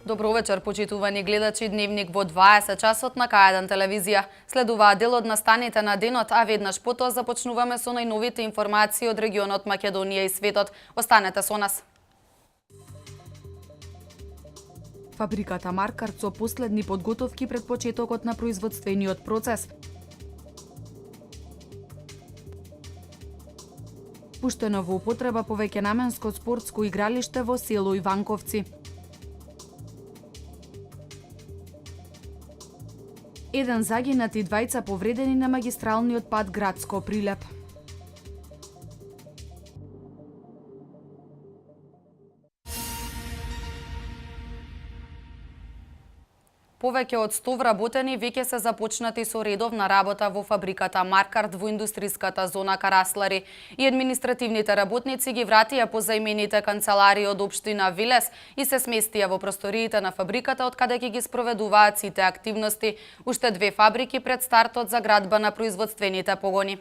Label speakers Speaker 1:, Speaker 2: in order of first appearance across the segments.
Speaker 1: Добро вечер, почитувани гледачи. Дневник во 20 часот на К1 телевизија. Следува дел од настаните на денот, а веднаш потоа започнуваме со најновите информации од регионот Македонија и светот. Останете со нас. Фабриката Маркарт со последни подготовки пред почетокот на производствениот процес. Пуштено во употреба повеќенаменско спортско игралиште во село Иванковци. Еден загинат и двајца повредени на магистралниот пат Градско Прилеп. Повеќе од 100 вработени веќе се започнати со редовна работа во фабриката Маркарт во индустриската зона Караслари. И административните работници ги вратија позаимените канцеларии од општина Вилес и се сместија во просториите на фабриката од каде ќе ги спроведуваат сите активности. Уште 2 фабрики пред стартот за градба на производствените погони.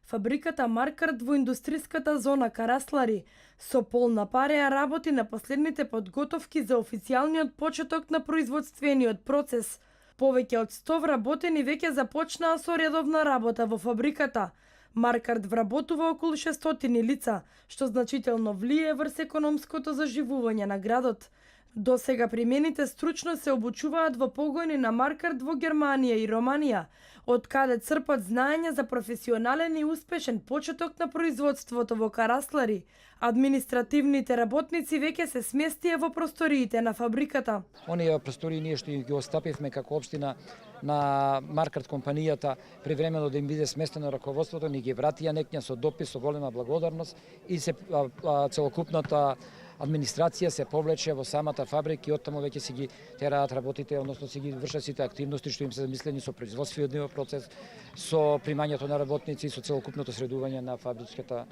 Speaker 2: Фабриката Маркарт во индустриската зона Караслари со полна пареја работи на последните подготовки за официјалниот почеток на производствениот процес. Повеќе од 100 вработени веќе започнаа со редовна работа во фабриката. Маркарт вработува околу 600 лица, што значително влие врз економското заживување на градот. До сега примените стручно се обучуваат во погони на Маркарт во Германија и Романија, од каде црпат знаење за професионален и успешен почеток на производството во Караслари. Административните работници веќе се сместија во просториите на фабриката.
Speaker 3: Оние простории ние што ги остапивме како општина на Маркарт компанијата привремено да им биде сместено раководството, ни ги вратија некња со допис со голема благодарност и се целокупната администрација се повлече во самата фабрика и оттаму веќе си ги тераат работите, односно си ги вршат сите активности што им се замислени со производствениот процес, со примањето на работници и со целокупното средување на фабричката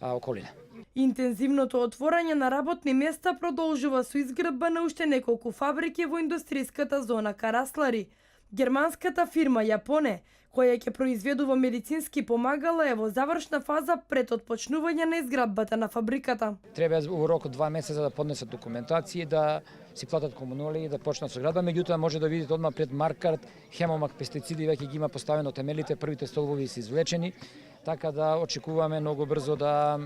Speaker 3: околина.
Speaker 2: Интензивното отворање на работни места продолжува со изградба на уште неколку фабрики во индустриската зона Караслари. Германската фирма Јапоне, која ќе произведува медицински помагала, е во завршна фаза пред отпочнување на изградбата на фабриката.
Speaker 3: Треба во рок од 2 месеца да поднесат документација, да си платат комуналии и да почнат со градба. Меѓутоа може да видите одма пред Маркарт Хемомак пестициди веќе ги има поставено темелите, првите столбови се извлечени, така да очекуваме многу брзо да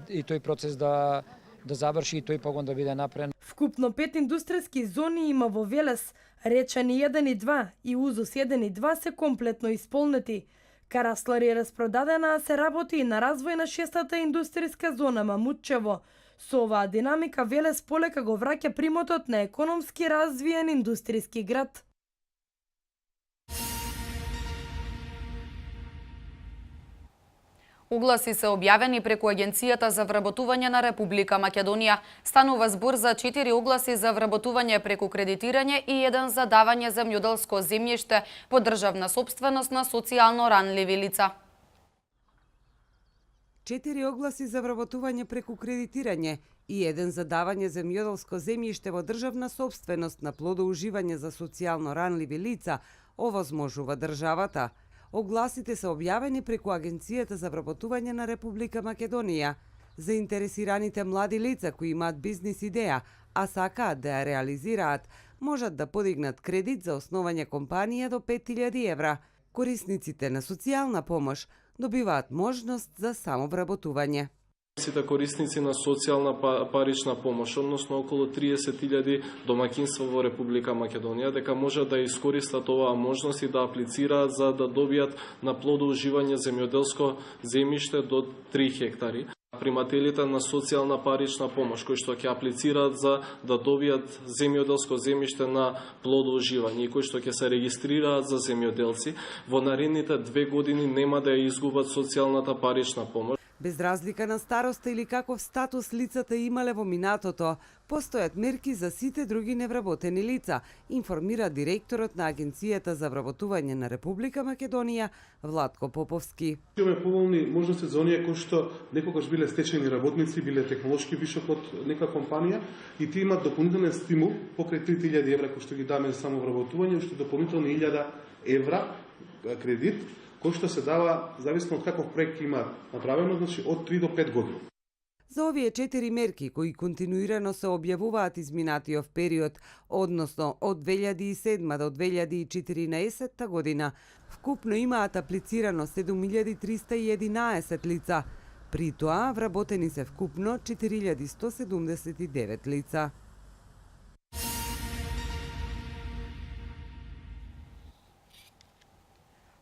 Speaker 3: и тој процес да заврши и тој погон да биде направен.
Speaker 2: Вкупно 5 индустријски зони има во Велес. Речани 1 и 2 и Узус 1 и 2 се комплетно исполнети. Караслари е распродадена, а се работи и на развој на 6-та индустријска зона Мамутчево. Со оваа динамика Велес полека го враќа примотот на економски развиен индустријски град.
Speaker 1: Огласи се објавени преку Агенцијата за вработување на Република Македонија. Станува збор за 4 огласи за вработување преку кредитирање и 1 за давање земјоделско земјиште по државна сопственост на социјално ранливи лица.
Speaker 4: 4 огласи за вработување преку кредитирање и 1 за давање земјоделско земјиште во државна сопственост на плодоуживање за социјално ранливи лица овозможува државата. Огласите се објавени преку Агенцијата за вработување на Република Македонија. Заинтересираните млади лица кои имаат бизнис идеја, а сакаат да ја реализираат, можат да подигнат кредит за основање компанија до 5000 евра. Корисниците на социјална помош добиваат можност за самовработување.
Speaker 5: Сите корисници на социјална парична помош, односно околу 30.000 домаќинства во Република Македонија, дека можат да искористат оваа можност и да аплицираат за да добијат на плодоуживање земјоделско земјиште до 3 хектари. Примателите на социјална парична помош кои што ќе аплицираат за да добијат земјоделско земјиште на плодоуживање и кои што ќе се регистрираат за земјоделци, во наредните 2 години нема да ја изгубат социјалната парична помош.
Speaker 4: Без разлика на староста или каков статус лицата имале во минатото, постојат мерки за сите други невработени лица, информира директорот на Агенцијата за вработување на Република Македонија, Владко Поповски.
Speaker 6: Имаме поволни можности за оние кои што некогаш биле стечени работници, биле технолошки вишок од нека компанија и тие имаат дополнителен стимул покрај 3000 евра кои што ги даме за само вработување, уште дополнителни 1000 евра кредит кој што се дава зависно од каков проект имаат направено, значи од 3 до 5 години.
Speaker 4: За овие 4 мерки кои континуирано се објавуваат изминатиот период, односно од 2007 до 2014 година, вкупно имаат аплицирано 7311 лица. При тоа вработени се вкупно 4179 лица.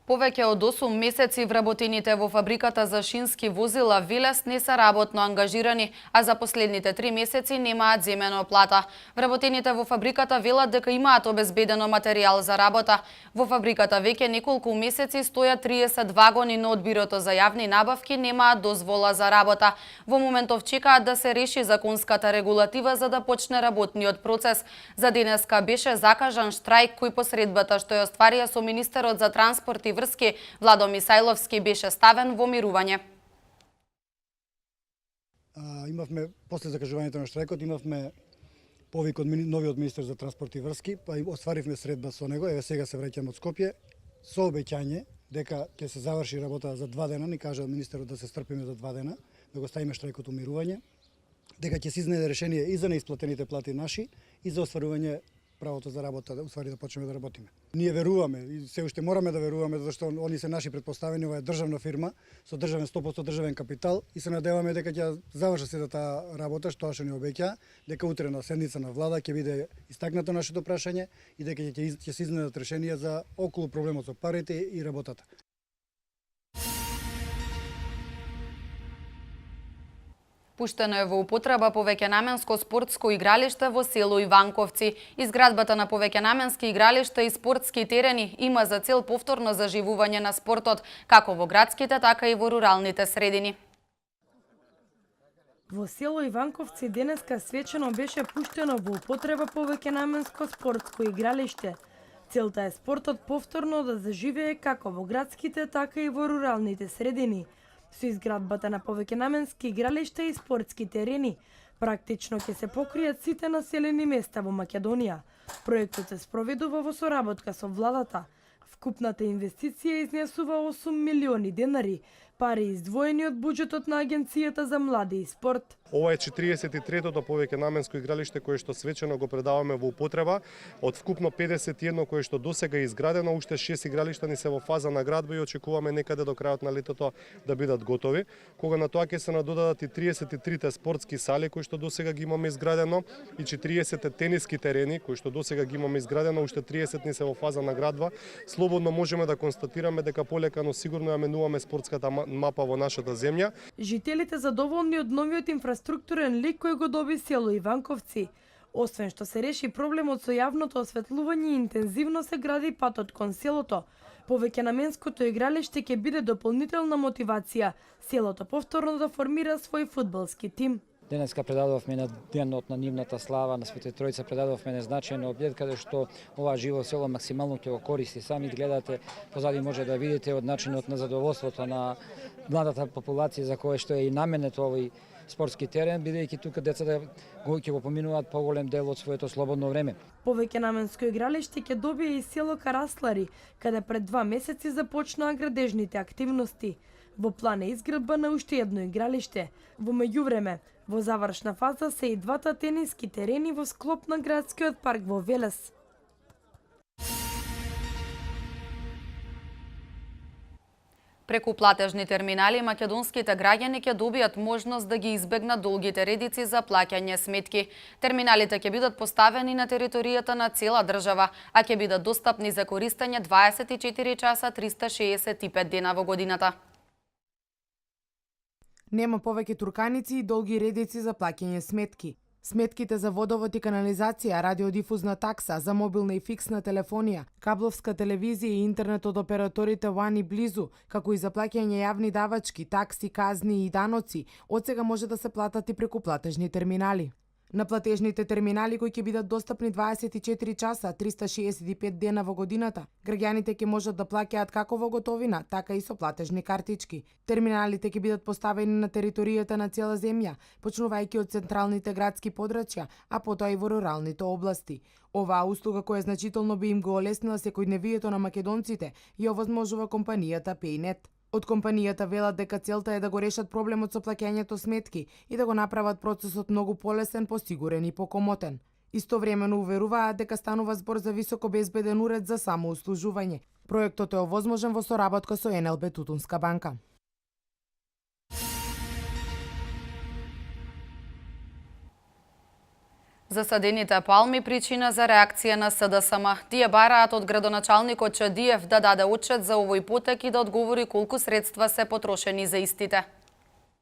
Speaker 1: Повеќе од 8 месеци вработените во фабриката за шински возила Велес не се работно ангажирани, а за последните 3 месеци немаат земено плата. Вработените во фабриката велат дека имаат обезбедено материјал за работа. Во фабриката веќе неколку месеци стојат 30 вагони, но од Бирото за јавни набавки немаат дозвола за работа. Во моментов чекаат да се реши законската регулатива за да почне работниот процес. За денеска беше закажан штрајк кој посредбата што ја остварија со министерот за транспорт и врски Владо Мисајловски беше ставен во мирување.
Speaker 7: Имавме, после закажувањето на штрајкот, имавме повик од новиот министер за транспорт и врски, па остваривме средба со него, еве сега се враќам од Скопје, со обеќање дека ќе се заврши работа за 2 дена, ни кажа министерот да се стрпиме за 2 дена, да го ставиме штрајкот у мирување, дека ќе се изнајде решение и за неисплатените плати наши и за остварување правото за работа, усвари да почнеме да работиме. Ние веруваме и се уште мораме да веруваме зашто они се наши претпоставени, ова е државна фирма со државен 100% државен капитал и се надеваме дека ќе заврши се таа работа што ни обеќа, дека утре на седница на влада ќе биде истакнато нашето прашање и дека ќе се изнајдат решенија за околу проблемот со парите и работата.
Speaker 1: Пуштено е во употреба повеќенаменско спортско игралиште во село Иванковци. Изградбата на повеќенаменски игралишта и спортски терени има за цел повторно заживување на спортот, како во градските, така и во руралните средини.
Speaker 2: Во село Иванковци денеска свечено беше пуштено во употреба повеќенаменско спортско игралиште. Целта е спортот повторно да заживее како во градските, така и во руралните средини. Со изградбата на повеќенаменски игралишта и спортски терени, практично ќе се покријат сите населени места во Македонија. Проектот се спроведува во соработка со владата. Вкупната инвестиција изнесува 8 милиони денари, пари издвоени од буџетот на Агенцијата за млади и спорт.
Speaker 6: Ова е 43-тото повеќенаменско игралиште кое што свечено го предаваме во употреба. Од вкупно 51 кое што досега е изградено, уште 6 игралишта ни се во фаза на градба и очекуваме некаде до крајот на летото да бидат готови. Кога на тоа ќе се надодадат и 33 спортски сали кои што досега ги имаме изградено и 40 тениски терени кои што досега ги имаме изградено, уште 30 ни се во фаза на градба. Слободно можеме да констатираме дека полека, но сигурно ја менуваме спортската мапа во нашата земја.
Speaker 2: Жителите задоволни од новиот инфраструктурен лик кој го доби село Иванковци. Освен што се реши проблемот со јавното осветлување, интензивно се гради патот кон селото. Повеќенаменското игралиште ќе биде дополнителна мотивација селото повторно да формира свој фудбалски тим.
Speaker 3: Денеска предадовме на денот на нивната слава на Света Тројца, предадовме незначаен објект каде што ова живо село максимално ќе го користи. Сами гледате, позади може да видите од начинот на задоволството на младата популација за која што е и наменет овој спортски терен, бидејќи тука децата ќе го поминуваат поголем дел од своето слободно време.
Speaker 2: Повеќенаменско игралиште ќе добие и село Караслари, каде пред 2 месеци започнаа градежните активности. Во план е изградба на уште едно игралиште. Во меѓувреме, во завршна фаза се и двата тениски терени во склоп на градскиот парк во Велес.
Speaker 1: Преку платежни терминали македонските граѓани ќе добијат можност да ги избегнат долгите редици за плаќање сметки. Терминалите ќе бидат поставени на територијата на цела држава, а ќе бидат достапни за користење 24 часа 365 дена во годината.
Speaker 8: Нема повеќе турканици и долги редици за плаќање сметки. Сметките за водовод и канализација, радиодифузна такса, за мобилна и фиксна телефонија, кабловска телевизија и интернет од операторите One и Близу, како и за плаќање јавни давачки, такси, казни и даноци, одсега може да се платат и преку платежни терминали. На платежните терминали кои ќе бидат достапни 24 часа, 365 дена во годината, граѓаните ќе можат да плаќаат како во готовина, така и со платежни картички. Терминалите ќе бидат поставени на територијата на цела земја, почнувајќи од централните градски подрачја, а потоа и во руралните области. Оваа услуга која значително би им го олеснила секојдневието на македонците, ја овозможува компанијата Paynet. Од компанијата велат дека целта е да го решат проблемот со плаќањето сметки и да го направат процесот многу полесен, посигурен и покомотен. Истовремено уверуваат дека станува збор за високо безбеден уред за самоуслужување. Проектот е овозможен во соработка со НЛБ Тутунска банка.
Speaker 1: Засадените палми причина за реакција на СДСМ. Тие бараат од градоначалникот Чадиев да даде отчет за овој потек и да одговори колку средства се потрошени за истите.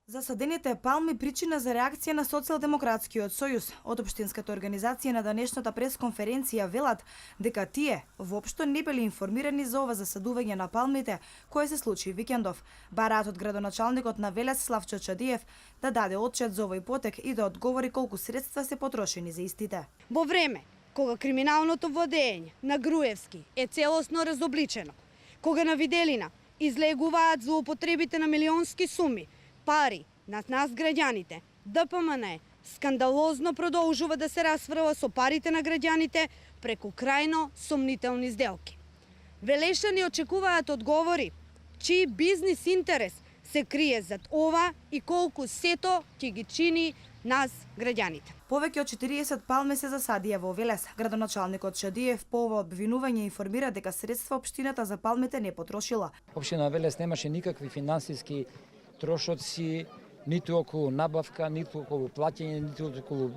Speaker 9: Засадените палми причина за реакција на Социјалдемократскиот сојуз. Од општинската организација на денешната пресконференција велат дека тие воопшто не били информирани за ова засадување на палмите кое се случи викендов. Бараат од градоначалникот на Велес Славчо Чадиев да даде отчет за овој потек и да одговори колку средства се потрошени за истите.
Speaker 10: Во време кога криминалното водење на Груевски е целосно разобличено, кога на виделина излегуваат злоупотребите на милионски суми, пари над нас граѓаните, ДПМН скандалозно продолжува да се расфрла со парите на граѓаните преку крајно сомнителни сделки. Велешани очекуваат одговори чии бизнис интерес се крие зад ова и колку сето ќе ги чини нас граѓаните.
Speaker 9: Повеќе од 40 палми се засадија во Велес. Градоначалникот Чадиев по ова обвинување информира дека средства општината за палмите не потрошила.
Speaker 3: Општина Велес немаше никакви финансиски трошоци, ниту околу набавка, ниту околу плаќање, ниту околу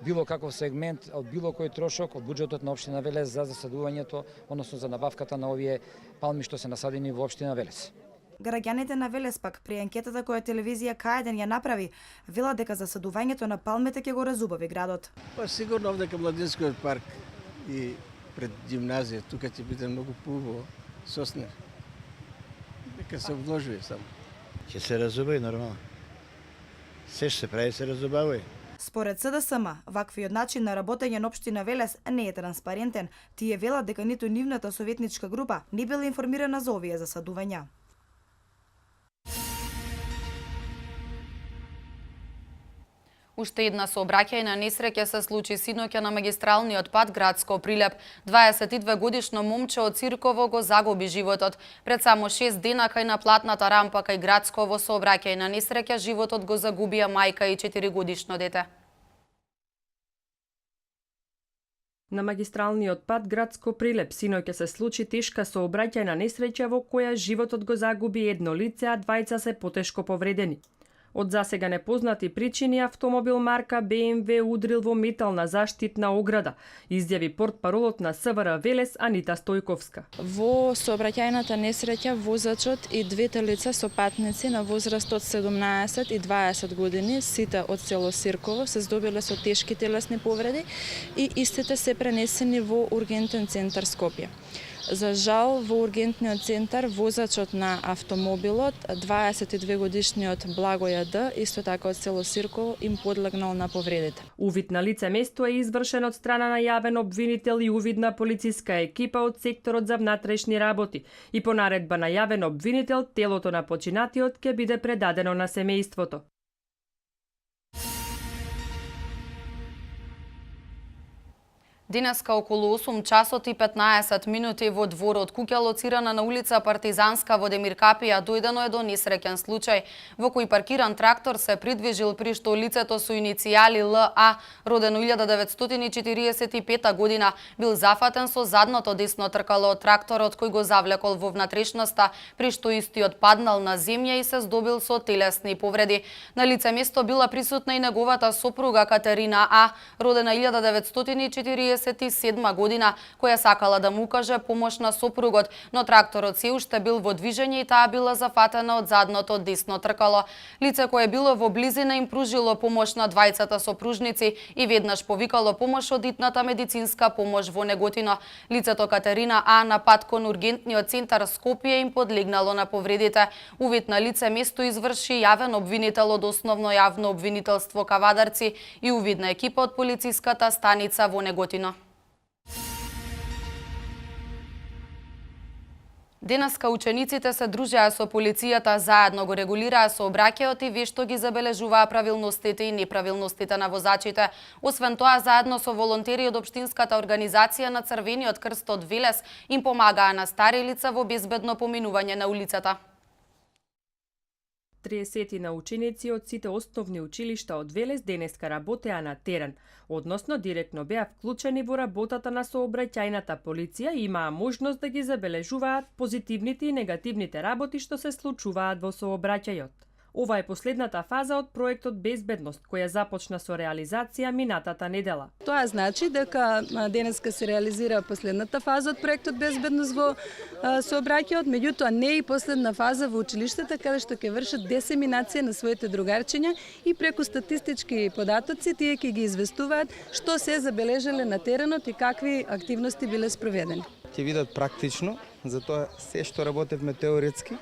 Speaker 3: било каков сегмент од било кој трошок од буџетот на општина Велес за засадувањето, односно за набавката на овие палми што се насадени во општина Велес.
Speaker 9: Граѓаните на Велес пак при анкетата која телевизија К1 ја направи, велат дека засадувањето на палмите ќе го разубави градот.
Speaker 11: Па сигурно овде кај Младинскиот парк и пред ѓимназија, тука ќе биде многу поубаво, соснер. Дека се вложува само.
Speaker 12: Ќе се разубави нормално. Се што се прави се разубави.
Speaker 9: Според СДСМ, ваквиот начин на работење на општина Велес не е транспарентен. Тие велат дека ниту нивната советничка група не била информирана за овие засадувања.
Speaker 1: Уште една сообраќајна несреќа се случи синоќа на магистралниот пат Градско Прилеп. 22 годишно момче од Цирково го загуби животот. Пред само 6 дена кај на платната рампа кај Градско во сообраќајна несреќа животот го загубија мајка и 4 годишно дете.
Speaker 13: На магистралниот пат Градско Прилеп синоќа се случи тешка сообраќајна несреќа во која животот го загуби едно лице, а двајца се потешко повредени. Од засега непознати причини автомобил марка BMW удрил во метална заштитна ограда, изјави портпаролот на СВР Велес Анита Стојковска.
Speaker 14: Во сообраќајната несреќа возачот и двете лица со патници на возраст од 17 и 20 години, сите од село Сирково, се здобиле со тешки телесни повреди и истите се пренесени во ургентен центар Скопје. За жал, во ургентниот центар возачот на автомобилот, 22 годишниот Благоја Д, исто така од село Сирково, им подлегнал на повредите.
Speaker 13: Увид на лице место е извршен од страна на јавен обвинител и увидна полициска екипа од секторот за внатрешни работи и по наредба на јавен обвинител телото на починатиот ќе биде предадено на семејството.
Speaker 1: Денеска околу 8 часот и 15 минути во дворот куќа лоцирана на улица Партизанска во Демир Капија дојдено е до несреќен случај во кој паркиран трактор се придвижил при што лицето со иницијали ЛА, родено 1945 година, бил зафатен со задното десно тркало од тракторот кој го завлекол во внатрешноста, при што истиот паднал на земја и се здобил со телесни повреди. На лице место била присутна и неговата сопруга Катерина А, родена 1940 37 година, која сакала да му укаже помош на сопругот, но тракторот се уште бил во движење и таа била зафатена од задното десно тркало. Лице кое било во близина им пружило помош на двајцата сопружници и веднаш повикало помош од итната медицинска помош во Неготино. Лицето Катерина А на пат кон ургентниот центар Скопје им подлегнало на повредите. Увид на лице место изврши јавен обвинител од основно јавно обвинителство Кавадарци и увид на екипа од полициската станица во Неготино. Денеска учениците се дружеа со полицијата, заедно го регулираа сообраќајот и вешто ги забележуваа правилностите и неправилностите на возачите. Освен тоа, заедно со волонтери од Општинската организација на Црвениот крст од Велес им помагаа на стари лица во безбедно поминување на улицата.
Speaker 13: 30 на ученици од сите основни училишта од Велес денеска работеа на терен, односно директно беа вклучени во работата на сообраќајната полиција и имаа можност да ги забележуваат позитивните и негативните работи што се случуваат во сообраќајот. Ова е последната фаза од проектот Безбедност, која започна со реализација минатата недела.
Speaker 15: Тоа значи дека денеска се реализира последната фаза од проектот Безбедност во сообраќајот, меѓутоа не и последна фаза во училиштата каде што ќе вршат десеминација на своите другарчиња и преку статистички податоци тие ќе ги известуваат што се забележале на теренот и какви активности биле спроведени.
Speaker 16: Ќе видат практично, затоа се што работевме теоретски,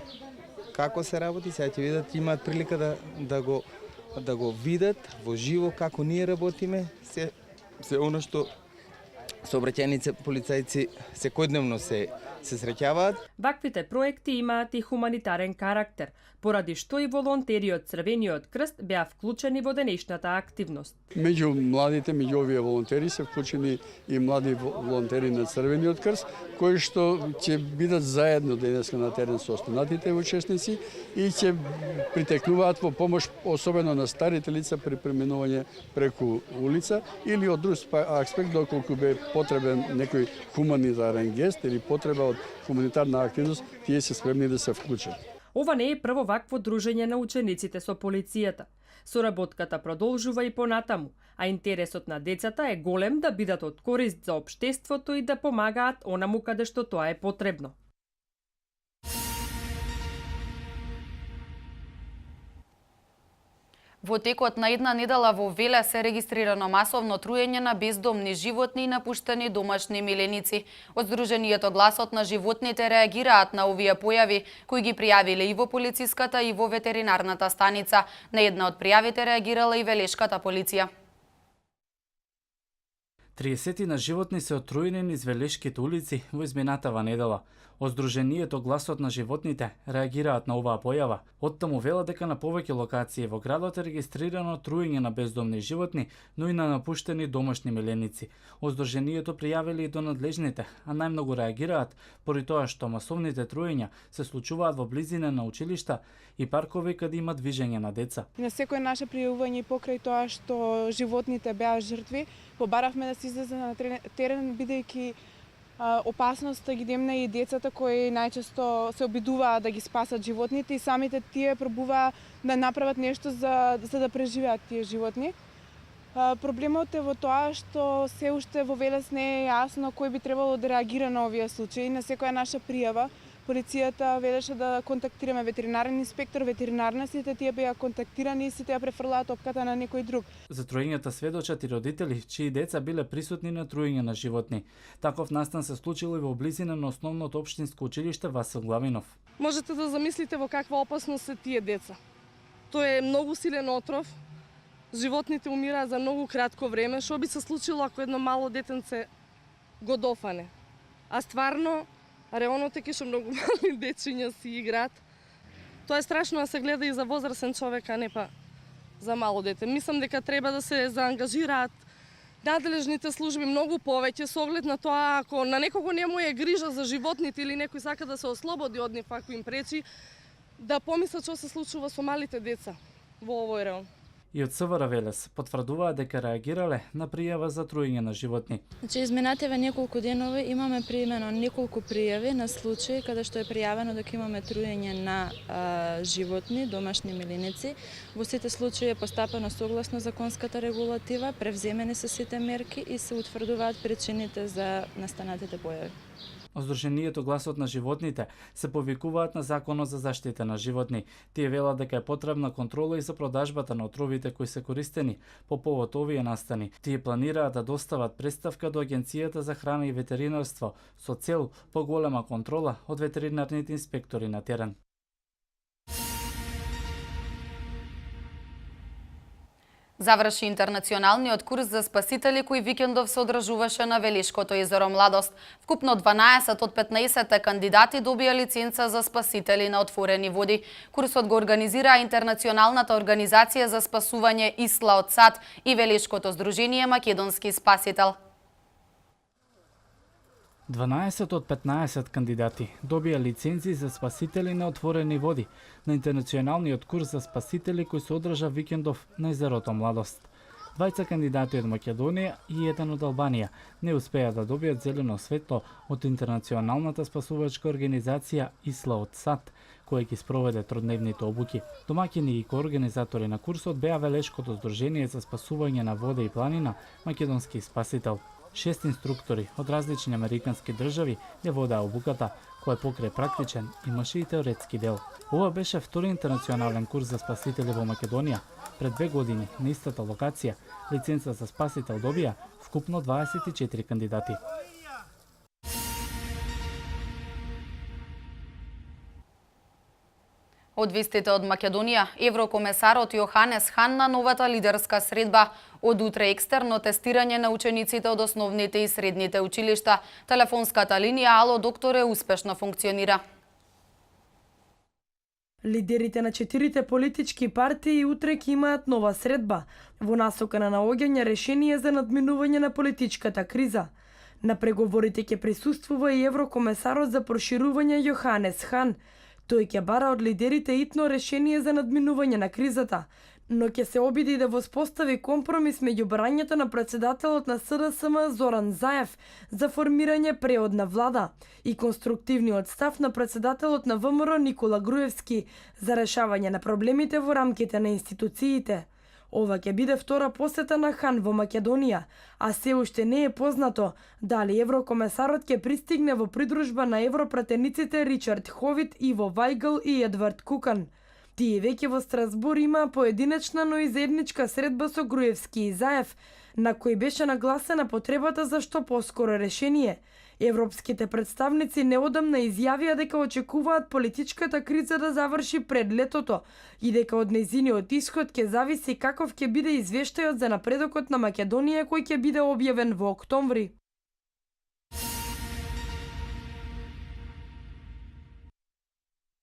Speaker 16: како се работи, сега ќе видат, имаат прилика да го видат во живо како ние работиме, се оно што сообраќајници полицајци секојдневно се среќаваат.
Speaker 13: Ваквите проекти имаат и хуманитарен карактер, поради што и волонтери од Црвениот крст беа вклучени во денешната активност.
Speaker 17: Меѓу младите, меѓу овие волонтери се вклучени и млади волонтери на Црвениот крст, кои што ќе бидат заедно денеска на терен со останатите учесници и ќе притекнуваат во помош особено на старите лица при преминување преку улица или од друг аспект доколку бе потребен некој хуманитарен гест или потреба од хуманитарна активност, тие се спремни да се вклучат.
Speaker 13: Ова не е прво вакво дружење на учениците со полицијата. Соработката продолжува и понатаму, а интересот на децата е голем да бидат од корист за општеството и да помагаат онаму каде што тоа е потребно.
Speaker 1: Во текот на една недела во Велес се регистрирано масовно труење на бездомни животни и напуштени домашни миленици. Од Сдруженијето Гласот на животните реагираат на овие појави, кои ги пријавиле и во полициската и во ветеринарната станица. На една од пријавите реагирала и велешката полиција.
Speaker 18: 30 на животни се отруени низ велешките улици во изминатава недела. Од Сдруженијето Гласот на животните реагираат на оваа појава. Оттаму велат дека на повеќе локации во градот е регистрирано труење на бездомни животни, но и на напуштени домашни миленици. Од Сдруженијето пријавиле и до надлежните, а најмногу реагираат поради тоа што масовните труења се случуваат во близина на училишта и паркови каде има движење на деца.
Speaker 19: На секој наше пријавување покрај тоа што животните беа жртви, побаравме да се излезе на терен бидејќи опасност да ги демне и децата кои најчесто се обидуваат да ги спасат животните и самите тие пробуваат да направат нешто за да преживеат тие животни. Проблемот е во тоа што се уште во Велес не е јасно кој би требало да реагира на овие случаи. На секоја наша пријава полицијата велеше да контактираме ветеринарен инспектор, ветеринарна, сите тие беа контактирани и сите ја префрлаат топката на некој друг.
Speaker 18: За труењата сведочат и родители чии деца биле присутни на труење на животни. Таков настан се случил и во близина на основното општинско училиште Васил Главинов.
Speaker 20: Можете да замислите во каква опасност се тие деца. Тоа е многу силен отров. Животните умираат за многу кратко време. Што би се случило ако едно мало детенце го дофане? А стварно реонот е што многу мали дечиња си играат. Тоа е страшно да се гледа и за возрастен човек, а не па за мало дете. Мислам дека треба да се заангажираат надлежните служби многу повеќе со оглед на тоа ако на некого не му е грижа за животните или некој сака да се ослободи од нив ако им пречи, да помислат што се случува со малите деца во овој реон.
Speaker 18: и од СВР Велес потврдуваат дека реагирале на пријава за труење на животни.
Speaker 14: Значи, изминативе неколку денови имаме примено неколку пријави на случаи каде што е пријавено дека имаме труење на животни, домашни милиници. Во сите случаи е постапено согласно законската регулатива, превземени се сите мерки и се утврдуваат причините за настанатите појави.
Speaker 18: Сдруженијето Гласот на животните се повикуваат на Законот за заштита на животни. Тие велат дека е потребна контрола и за продажбата на отровите кои се користени по повод овие настани. Тие планираат да достават представка до Агенцијата за храна и ветеринарство со цел поголема контрола од ветеринарните инспектори на терен.
Speaker 1: Заврши интернационалниот курс за спасители кој викендов се одржуваше на Велишкото езеро Младост. Вкупно 12 од 15 кандидати добија лиценца за спасители на отворени води. Курсот го организира Интернационалната организација за спасување Исла од САД и Велишкото здружение Македонски спасител.
Speaker 18: 12 од 15 кандидати добија лицензи за спасители на отворени води на интернационалниот курс за спасители кој се одржа викендов на езерото Младост. Двајца кандидати од Македонија и еден од Албанија не успеа да добијат зелено светло од Интернационалната спасувачка организација Исла од САД, која ги спроведе тродневните обуки. Домаќини и коорганизатори на курсот беа Велешкото здружение за спасување на вода и планина Македонски спасител. 6 инструктори од различни американски држави ја водеа обуката, кој покрај практичен имаше и теоретски дел. Ова беше втори интернационален курс за спасители во Македонија. Пред 2 години на истата локација лиценца за спасител добија вкупно 24 кандидати.
Speaker 1: Од вестите од Македонија, еврокомесарот Јоханес Хан на новата лидерска средба. Од утре екстерно тестирање на учениците од основните и средните училишта. Телефонската линија Ало докторе успешно функционира.
Speaker 2: Лидерите на 4 политички партии утре ќе имаат нова средба во насока на наоѓање решение за надминување на политичката криза. На преговорите ќе присуствува и еврокомесарот за проширување Јоханес Хан. Тој ќе бара од лидерите итно решение за надминување на кризата, но ќе се обиди да воспостави компромис меѓу барањето на председателот на СДСМ Зоран Заев за формирање преодна влада и конструктивниот став на председателот на ВМРО Никола Груевски за решавање на проблемите во рамките на институциите. Ова ќе биде втора посета на Хан во Македонија, а се уште не е познато дали еврокомесарот ќе пристигне во придружба на европратениците Ричард Ховит, Иво Вајгл и Едвард Кукан. Тие веќе во Страсбур имаа поединечна, но и заедничка средба со Груевски и Заев, на кој беше нагласена потребата за што поскоро решение. Европските представници неодамна изјавија дека очекуваат политичката криза да заврши пред летото и дека од нејзиниот исход ќе зависи каков ќе биде извештајот за напредокот на Македонија кој ќе биде објавен во октомври.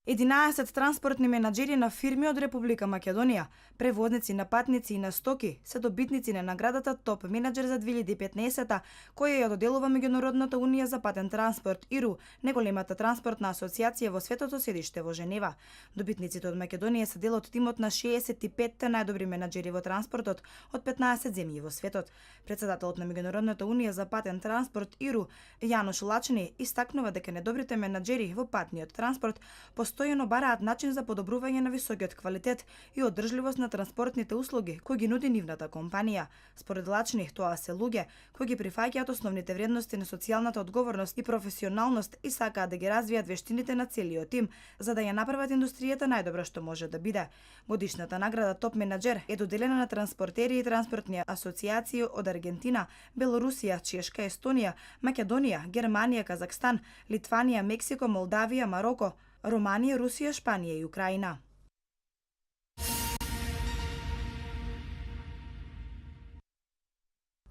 Speaker 9: Единаесет транспортни менаџери на фирми од Република Македонија, превозници на патници и на стоки, се добитници на наградата Топ менаџер за 2015, која ја доделува Меѓународната унија за патен транспорт ИРУ, неголемата транспортна асоциација во светото седиште во Женева. Добитниците од Македонија се дел од тимот на 65 најдобри менаџери во транспортот од 15 земји во светот. Председателот на Меѓународната унија за патен транспорт ИРУ, Јанош Лачни, истакнува дека недобрите менаџери во патниот транспорт постојано бараат начин за подобрување на високиот квалитет и одржливост на транспортните услуги кои ги нуди нивната компанија. Според Лачни, тоа се луѓе кои ги прифаќаат основните вредности на социјалната одговорност и професионалност и сакаат да ги развијат вештините на целиот тим, за да ја направат индустријата најдобра што може да биде. Годишната награда Топ менаџер е доделена на транспортери и транспортни асоциации од Аргентина, Белорусија, Чешка, Естонија, Македонија, Германија, Казахстан, Литванија, Мексико, Молдавија, Мароко, Романија, Русија, Шпанија и Украина.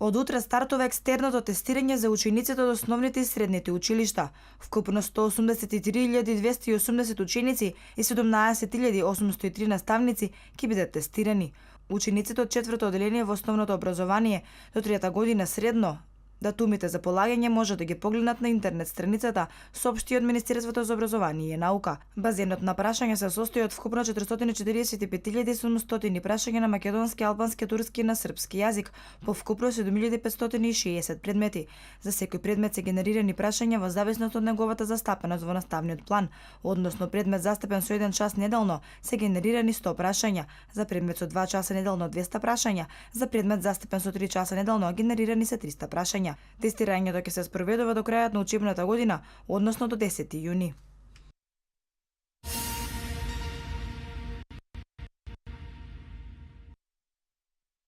Speaker 9: Од утре стартува екстерното тестирање за учениците од основните и средните училишта. Вкупно 183.280 ученици и 17.803 наставници ќе бидат тестирани. Учениците од 4-то одделение во основното образование до 3-та година средно Датумите за полагање може да ги погледнат на интернет страницата, соопшти од Министерството за образование и наука. Базенот на прашања се состои од вкупно 445.700 прашања на македонски, албански, турски и на српски јазик, по вкупно 7.560 предмети. За секој предмет се генерирани прашања во зависност од неговата застапеност во наставниот план, односно предмет застапен со 1 час неделно се генерирани 100 прашања, за предмет со 2 часа неделно 200 прашања, за предмет застапен со 3 часа неделно генерирани се 300 прашања. Тестирањето ќе се спроведува до крајот на учебната година, односно до 10 јуни.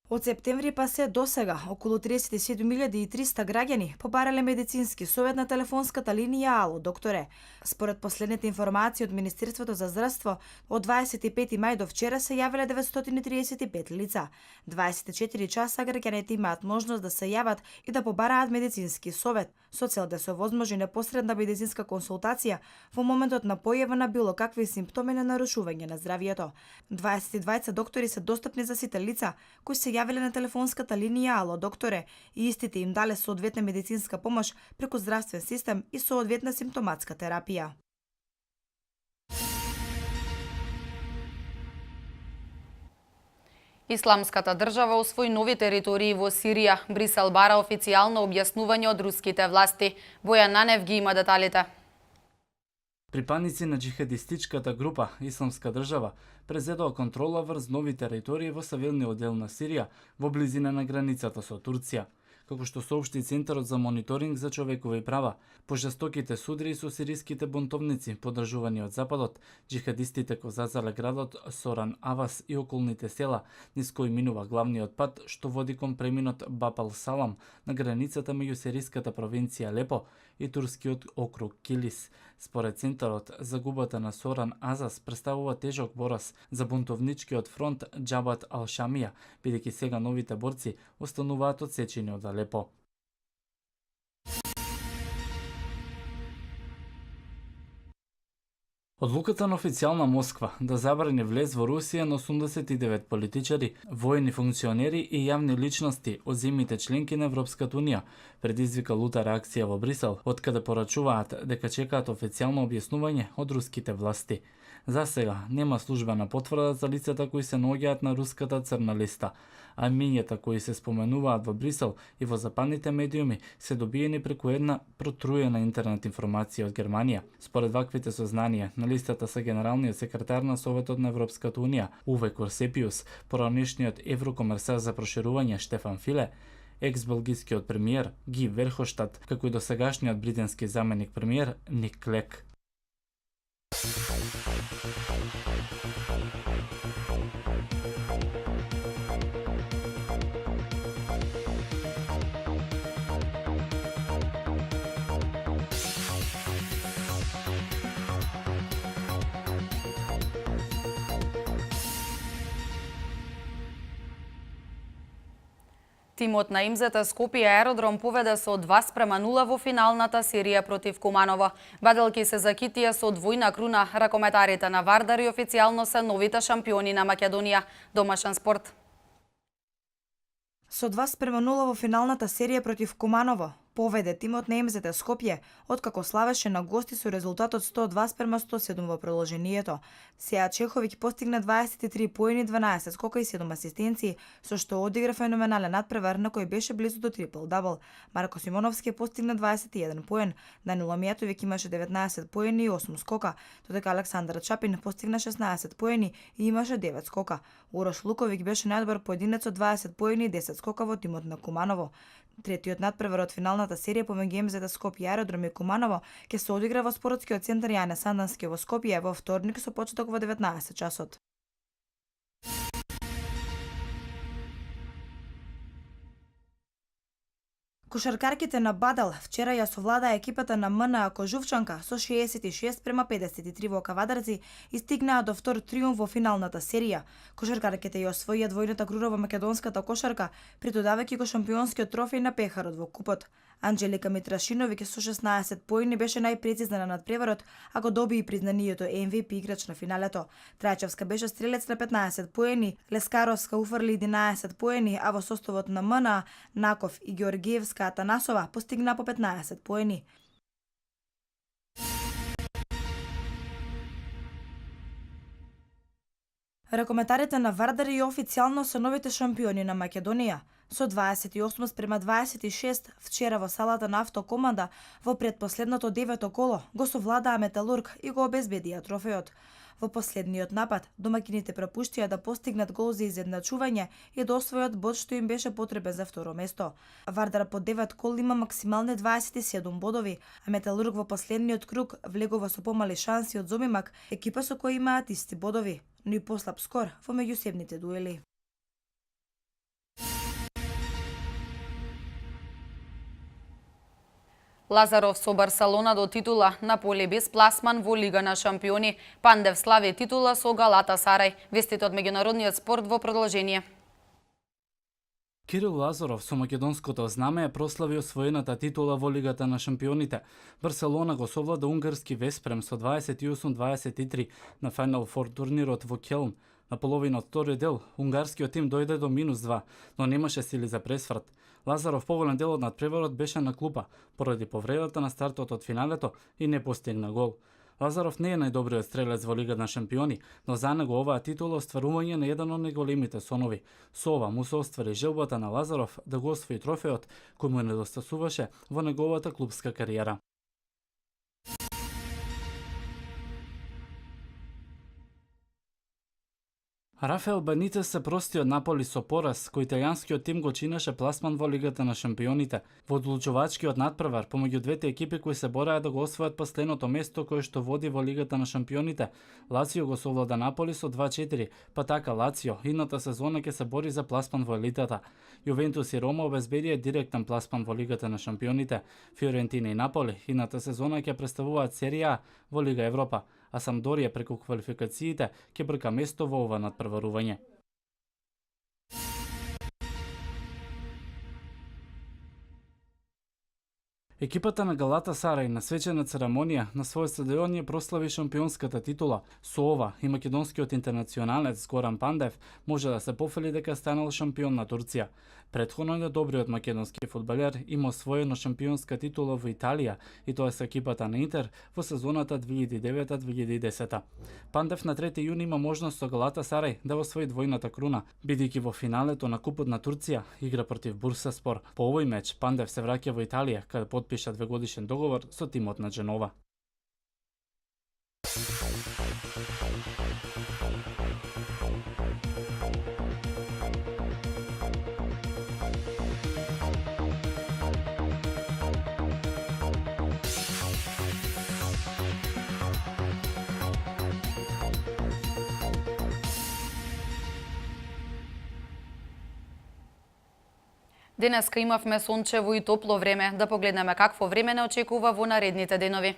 Speaker 9: Од септември па се досега, околу 37.300 граѓани побарале медицински совет на телефонската линија Ало, докторе. Според последните информации од Министерството за здравство, од 25 мај до вчера се јавиле 935 лица. 24 часа граѓаните имаат можност да се јават и да побараат медицински совет, со цел да се овозможи непосредна медицинска консултација во моментот на појава на било какви симптоми на нарушување на здравието. 22 доктори се достапни за сите лица кои се јавиле на телефонската линија Ало, докторе, и истите им дале соодветна медицинска помош преку здравствен систем и соодветна симптоматска терапија.
Speaker 1: Исламската држава освои нови територии во Сирија. Брисел бара официјално објаснување од руските власти. Бојан Нанев ги има деталите.
Speaker 18: Припаници на джихадистичката група Исламска држава презедоа контрола врз нови територии во северниот дел на Сирија, во близина на границата со Турција. Како што соопшти Центарот за мониторинг за човекови права, по жестоките судри со сириските бунтовници, поддржувани од Западот, джихадистите го зазале градот Соран Авас и околните села, низ кои минува главниот пат што води кон преминот Баб ал Салам на границата меѓу сириската провинција Лепо и турскиот округ Килис. Според Центарот, загубата на Соран Азас представува тежок бораз за бунтовничкиот фронт Џабат ал-Шамија, бидејќи сега новите борци остануваат одсечени од Алепо. Одлуката на официјална Москва да забрани влез во Русија на 89 политичари, воени функционери и јавни личности од земјите членки на Европската унија предизвика лута реакција во Брисел, од каде порачуваат дека чекаат официјално објаснување од руските власти. За сега нема службена потврда за лицата кои се наоѓаат на руската црна листа, а имињата кои се споменуваат во Брисел и во западните медиуми се добиени преку една протруена интернет информација од Германија. Според ваквите сознанија, на листата се генералниот секретар на Советот на Европската унија, Уве Корсепиус, поранешниот еврокомесар за проширување Штефан Филе, екс-белгискиот премиер Ги Верхоштад, како и досегашниот британски заменик премиер Ник Клек.
Speaker 1: Тимот на ИМЗ-та Скопје аеродром поведе со 2:0 во финалната серија против Куманово. Баделки се закитија со двојна круна. Ракометарите на Вардари официјално се новите шампиони на Македонија. Домашен спорт.
Speaker 9: Со 2:0 во финалната серија против Куманово поведе тимот на ИМЗ-та Скопје, откако славеше на гости со резултатот 102:107 во продолжението. Сеа Чеховиќ постигна 23 поени, 12 скока и 7 асистенции, со што одигра феноменален надпревар на кој беше близу до трипл-дабл. Марко Симоновски постигна 21 поен, Данило Мијатовиќ имаше 19 поени и 8 скока, додека Александар Чапин постигна 16 поени и имаше 9 скока. Урош Луковиќ беше најдобар поединец од 20 поени и 10 скока во тимот на Куманово. Третиот надпревар од финалната серија помеѓу ИМЗ-та Скопје аеродром и Куманово ќе се одигра во спортскиот центар Јане Сандански во Скопје во вторник со почеток во 19 часот. Кошаркарките на Бадел вчера ја совладаа екипата на МНА Кожувчанка со 66:53 во Кавадарци и стигнаа до втор триумф во финалната серија. Кошаркарките ја освоија двојната круна во македонската кошарка, придодавајќи го шампионскиот трофеј на пехарот во купот. Анџелика Митрашиновиќ со 16 поени беше најпрецизна на надпреварот, а го доби и признанието MVP играч на финалето. Трајчевска беше стрелец на 15 поени, Лескаровска уфрли 11 поени, а во составот на МНА, Наков и Георгиевска Атанасова постигна по 15 поени. Ракометарите на Вардар и официјално се новите шампиони на Македонија. Со 28:26 вчера во салата на Автокоманда во предпоследното 9-то коло го совладаа Металург и го обезбедија трофеот. Во последниот напад, домакините пропуштија да постигнат гол за изедначување и да освојат бод што им беше потребен за второ место. Вардар по 9 кол има максимални 27 бодови, а Металург во последниот круг влегува со помали шанси од Зомимак, екипа со кои имаат исти бодови, но и послаб скор во меѓусебните дуели.
Speaker 1: Лазаров со Барселона до титула, Наполи без пласман во Лига на шампиони, Пандев слави титула со Галатасарај. Вестите од меѓународниот спорт во продолжение.
Speaker 18: Кирил Лазаров со македонското знаме прослави освоената титула во Лигата на шампионите. Барселона го совлада унгарски Веспрем со 28-23 на Final Four турнирот во Келн. На половина од вториот дел, унгарскиот тим дојде до -2, но немаше сили за пресврт. Лазаров поголем дел од надпреварот беше на клупа, поради повредата на стартот од финалето и не постигна гол. Лазаров не е најдобриот стрелец во Лига на шампиони, но за него оваа титула остварување на еден од најголемите сонови. Со ова му се оствари желбата на Лазаров да го освои трофеот кој му недостасуваше во неговата клубска кариера. Рафаел Бенитес се прости од Наполи со пораз, кој италијанскиот тим го чинеше пласман во Лигата на шампионите. Во одлучувачкиот надпревар помеѓу двете екипи кои се бораа да го освојат последното место кое што води во Лигата на шампионите, Лацио го совлада Наполи со 2-4, па така Лацио идната сезона ќе се бори за пласман во елитата. Јувентус и Рома обезбедија директен пласман во Лигата на шампионите. Фиорентина и Наполи идната сезона ќе представуваат серија А во Лига Европа, а Самдорија преку квалификациите ќе брка место во ова надпреварување. Екипата на Галатасарај на свечена церемонија на својот стадион ја прослави шампионската титула. Со ова и македонскиот интернационалец Горан Пандев може да се пофали дека станал шампион на Турција. Претходно недобриот македонски фудбалер има освоена шампионска титула во Италија и тоа со екипата на Интер во сезоната 2009-2010. Пандев на 3 јуни има можност со Галатасарај да освои двојната круна, бидејќи во финалето на Купот на Турција игра против Бурсаспор. По овој меч Пандев се враќа во Италија каде подпиша 2-годишен договор со тимот на Дженова.
Speaker 1: Денеска имавме сончево и топло време. Да погледнеме какво време не очекува во наредните денови.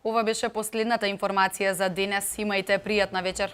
Speaker 1: Ова беше последната информација за денес. Имајте пријатна вечер.